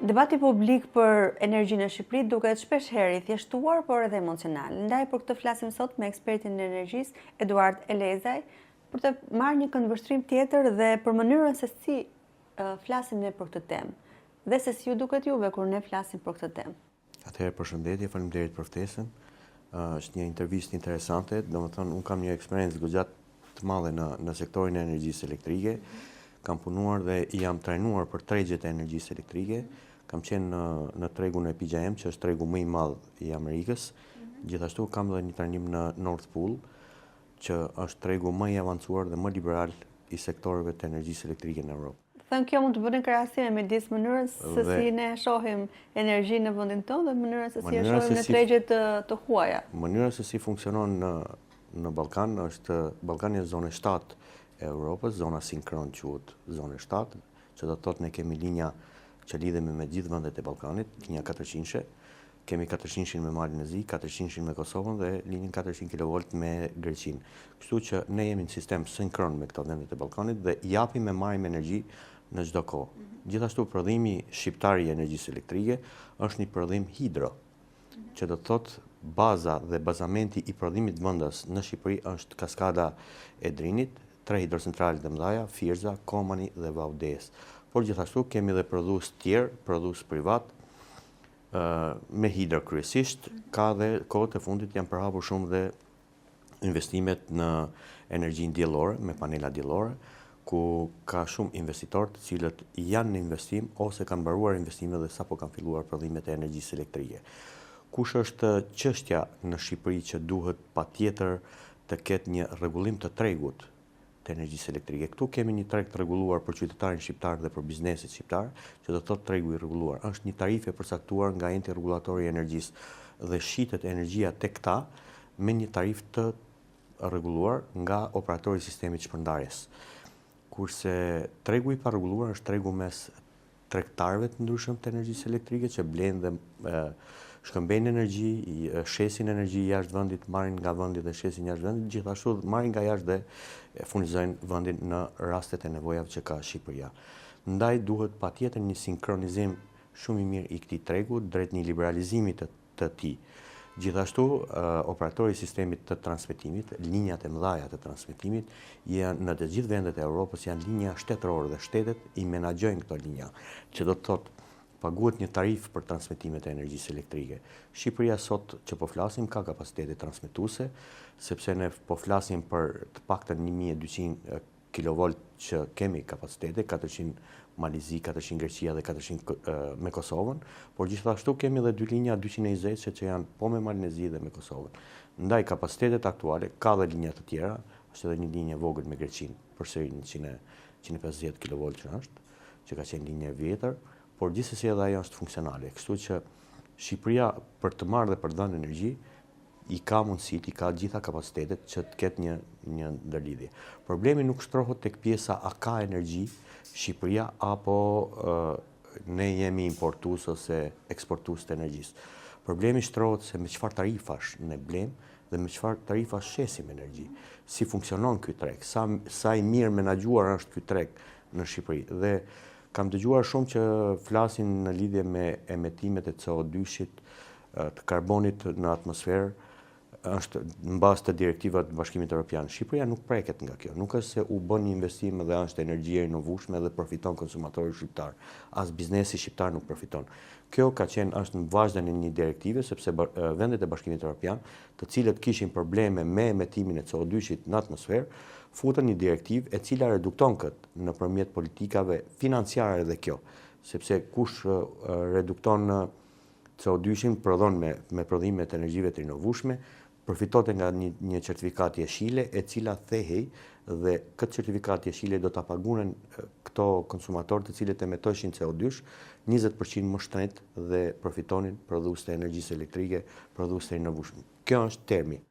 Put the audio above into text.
Debati publik për energjinë në Shqipëri duket shpesh herë i thjeshtuar, por edhe emocional. Ndaj për këtë flasim sot me ekspertin e energjisë, Eduard Elezaj, për të marrë një këndvështrim tjetër dhe për mënyrën se si flasim ne për këtë temë. Dhe se si ju duket juve kur ne flasim për këtë temë. Atëherë, përshëndetje, faleminderit për ftesën. Është një intervistë interesante, domethënë unë kam një eksperiencë goxhat të madhe në sektorin e energjisë elektrike. Kam punuar dhe jam trajnuar për tregjet e energjisë elektrike. Kam qenë në tregun e PJM, që është tregu më i madh i Amerikës. Gjithashtu kam dhe një trajnim në Nord Pool, që është tregu më i avancuar dhe më liberal i sektorëve të energjisë elektrike në Europë. Thënë kjo mund të bëni krahasime midis mënyrës se si ne shohim energjinë në vendin tonë dhe mënyrën se si e shohim në tregjet të huaja. Mënyra se si funksionon në Ballkan Ballkani është zona 7 e Europës, zona sinkron quhet zona 7, që do të thotë ne kemi linja që lidhemi me gjithë vendet e Ballkanit, linja 400-she. Kemi 400-shin me Malin e Zi, 400-shin me Kosovën dhe linjën 400 kV me Greqinë. Kështu që ne jemi në sistem sinkron me këto vendet e Ballkanit dhe japim e marrim energji në çdo kohë. Gjithashtu prodhimi shqiptar i energjisë elektrike është një prodhim hidro, që do të thotë baza dhe bazamenti i prodhimit vendas në Shqipëri është kaskada e Drinit, 3 hidrocentrale të mëdha, Firza, Komani dhe Vaudes. Por gjithashtu kemi dhe prodhues tjerë, prodhues privat, me hidro kryesisht, ka dhe kohët e fundit janë përhapur shumë dhe investimet në energjinë diellore, me panela diellore, ku ka shumë investitorë të cilët janë në investim ose kanë mbaruar investimet dhe sapo kanë filluar prodhimet e energjisë elektrike. Kush është çështja në Shqipëri që duhet patjetër të ketë një rregullim të tregut të energjisë elektrike? Këtu kemi një treg të rregulluar për qytetarin shqiptar dhe për biznesin shqiptar, që do të thotë tregu i rregulluar. Është një tarifë e përcaktuar nga enti rregullatori i energjisë dhe shitet energjia tek ta me një tarifë të rregulluar nga operatori i sistemit shpërndarjes. Kurse tregu i parregulluar është tregu mes tregtarëve të ndryshëm të energjisë elektrike që blejnë dhe shkëmbejnë energji, shesin energji jashtë vendit, marrin nga vendi dhe shesin jashtë vendit, gjithashtu marrin nga jashtë dhe furnizojnë vendin në rastet e nevojave që ka Shqipëria. Ndaj duhet patjetër një sinkronizim shumë i mirë i këtij tregu drejt një liberalizimi të tij. Gjithashtu, operatori i sistemit të transmetimit, linjat e mëdha të transmetimit, janë në të gjithë vendet e Europës janë linja shtetërore dhe shtetet i menaxhojnë këto linja, që do të thotë paguhet një tarifë për transmetimet e energjisë elektrike. Shqipëria sot që po flasim ka kapacitete transmetuese, sepse ne po flasim për të paktën 1200 kV që kemi kapacitete, 400 Malizi, 400 Greqia dhe 400 me Kosovën, por gjithashtu kemi edhe 2 linja 220 që janë po me Malin e Zi dhe me Kosovën. Ndaj kapacitetet aktuale ka dhe linja të tjera, është edhe një linje vogël me Greqinë, përsëri 150 kV që ka qenë linje e vjetër, por gjithsesi edhe ajo është funksionale. Kështu që Shqipëria për të marrë dhe për dhënë energji i ka mundësitë, i ka gjitha kapacitetet që të ketë një ndërlidhje. Problemi nuk shtrohet tek pjesa a ka energji Shqipëria apo ne jemi importues ose eksportues të energjisë. Problemi shtrohet se me çfarë tarifash ne blem dhe me çfarë tarifash shesim energji. Si funksionon ky treg, sa i mirë menaxhuar është ky treg në Shqipëri. Dhe kam dëgjuar shumë që flasin në lidhje me emetimet e CO2-shit, të karbonit në atmosferë, është në bazë të direktivave të Bashkimit Evropian. Shqipëria nuk preket nga kjo. Nuk është se u bën një investim dhe është energji e rinovueshme dhe përfiton konsumatori shqiptar. As biznesi shqiptar nuk përfiton. Kjo është në vazhdim e një direktive, sepse vendet e Bashkimit Evropian, të cilët kishin probleme me emetimin e CO2-shit në atmosferë, futën një direktivë e cila redukton këtë nëpërmjet politikave financiare dhe kjo, sepse kush redukton CO2-shin prodhon me prodhime të energjive të rinovueshme, përfitote nga një certifikat jeshile e cila thehej dhe këtë certifikat jeshile do ta pagunen këto konsumatorë të cilët emitojnë CO2 20% më shtrenjtë dhe përfitonin prodhues të energjisë elektrike, prodhues të rinovueshme. Kjo është termi.